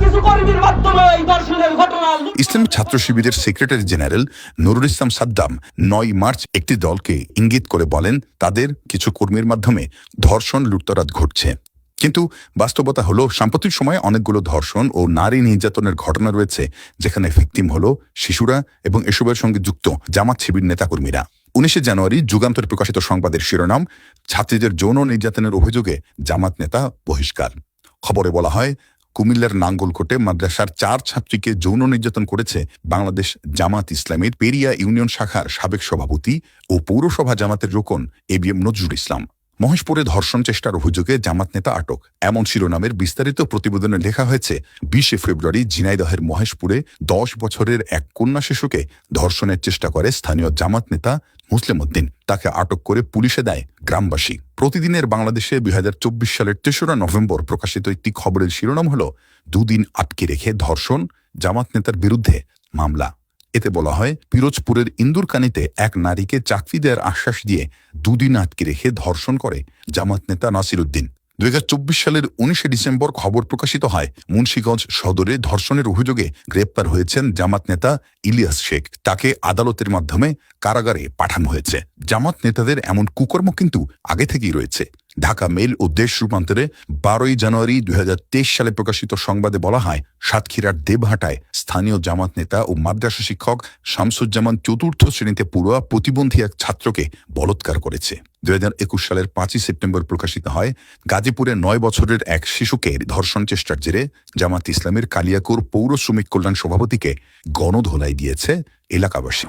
কিছু কর্মীর মাধ্যমে এই ধর্ষণের ঘটনা। ইসলামী ছাত্র শিবিরের secretary general Nurul Islam Saddam ৯ March একটি দলকে ইঙ্গিত করে বলেন তাদের কিছু কর্মীর মাধ্যমে ধর্ষণ লুটতরাজ ঘটছে। কিন্তু বাস্তবতা হলো সাম্প্রতিক সময়ে অনেকগুলো ধর্ষণ ও নারী নির্যাতনের ঘটনা রয়েছে যেখানে ভিকটিম হলো শিশুরা এবং এসবের সঙ্গে যুক্ত জামাত শিবির নেতাকর্মীরা। ১৯ জানুয়ারি যুগান্তরে প্রকাশিত সংবাদের শিরোনাম, ছাত্রীদের যৌন নির্যাতনের অভিযোগে জামাত নেতা বহিষ্কার। খবরে বলা হয়, কুমিল্লার নাঙ্গলকোটে মাদ্রাসার ৪ ছাত্রীকে যৌন নির্যাতন করেছে বাংলাদেশ জামাত ইসলামীর পেরিয়া ইউনিয়ন শাখার সাবেক সভাপতি ও পৌরসভা জামাতের রোকন এবিএম নজরুল ইসলাম। মহেশপুরে ধর্ষণ চেষ্টার অভিযোগে জামাত নেতা আটক, এমন শিরোনামের বিস্তারিত প্রতিবেদনে লেখা হয়েছে ২০ ফেব্রুয়ারি ঝিনাইদহের মহেশপুরে ১০ বছরের এক কন্যা শিশুকে ধর্ষণের চেষ্টা করে স্থানীয় জামাত নেতা মুসলিম উদ্দিন। তাকে আটক করে পুলিশে দেয় গ্রামবাসী। প্রতিদিনের বাংলাদেশে ২০২৪ সালের ৩রা নভেম্বর প্রকাশিত একটি খবরের শিরোনাম হল, দুদিন আটকে রেখে ধর্ষণ, জামাত নেতার বিরুদ্ধে মামলা। এতে বলা হয়, পিরোজপুরের ইন্দুরকানীতে এক নারীকে চাকরি দেওয়ার আশ্বাস দিয়ে দুদিন আটকে রেখে ধর্ষণ করে জামাত নেতা নাসির উদ্দিন। ২০২৪ সালের ১৯ ডিসেম্বর খবর প্রকাশিত হয়, মুন্সিগঞ্জ সদরে ধর্ষণের অভিযোগে গ্রেপ্তার হয়েছেন জামাত নেতা ইলিয়াস শেখ। তাকে আদালতের মাধ্যমে কারাগারে পাঠানো হয়েছে। জামাত নেতাদের এমন কুকর্ম কিন্তু আগে থেকেই রয়েছে। ঢাকা মেইল ও দেশ রূপান্তরে ১২ জানুয়ারি ২০২৩ সালে প্রকাশিত সংবাদে বলা হয়, সাতক্ষীরার দেবহাটায় স্থানীয় জামাত নেতা ও মাদ্রাসা শিক্ষক শামসুজ্জামান ৪র্থ শ্রেণীতে পড়ুয়া প্রতিবন্ধী এক ছাত্রকে বলাৎকার করেছে। ২০২১ সালের ৫ই সেপ্টেম্বর প্রকাশিত হয়, গাজীপুরে ৯ বছরের এক শিশুকে ধর্ষণ চেষ্টার জেরে জামাত ইসলামের কালিয়াকৈর পৌর শ্রমিক কল্যাণ সভাপতিকে গণধোলাই দিয়েছে এলাকাবাসী।